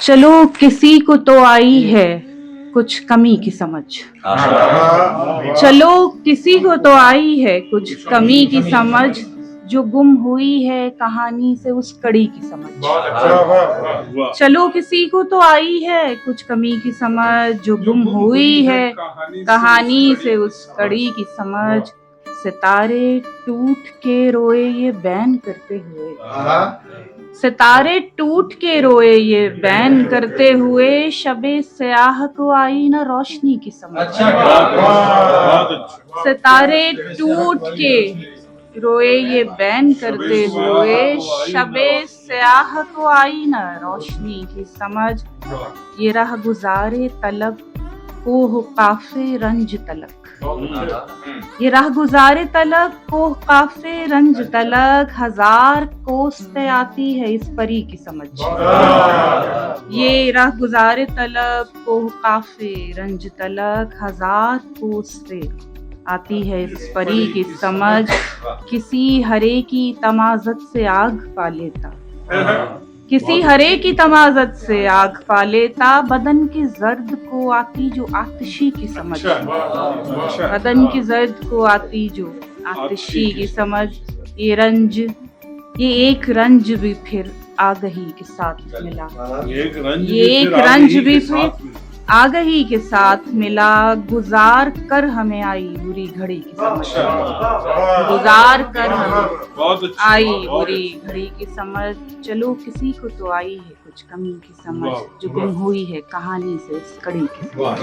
चलो किसी को तो आई है कुछ कमी की समझ। चलो किसी को तो आई है कुछ कमी की समझ, जो गुम हुई है कहानी से उस कड़ी की समझ। चलो किसी को तो आई है कुछ कमी की समझ, जो गुम हुई है कहानी से उस कड़ी की समझ। सितारे टूट के रोए ये बैन करते हुए, सितारे टूट के रोए ये बैन करते हुए, शबे स्याह को आई ना रोशनी की समझ। सितारे टूट के रोए ये बैन करते हुए, शबे स्याह को आई ना रोशनी की समझ। ये राह गुजारे तलब कोह काफे रंज तलक, ये राह गुजारे तलक कोह काफे रंज तलक, हजार कोस पे आती है इस परी की समझ। ये राह गुजारे तलक कोह काफे रंज तलक, हजार कोस पे आती है इस परी की समझ। किसी हरे की तमाजत से आग पा लेता, किसी हरे की तमाजत से आग पा लेता, बदन के जर्द को आती जो आतिशी की समझ। बदन की जर्द को आती जो आतिशी की समझ। ये रंज, ये एक रंज भी फिर आगही के साथ मिला, ये एक रंज भी फिर आगही के साथ मिला, गुजार कर हमें आई बुरी घड़ी की समझ। गुजार कर हमें आई बुरी घड़ी की समझ। चलो किसी को तो आई है कुछ कमी की समझ, जो गुम हुई है कहानी से इस कड़ी की समझ।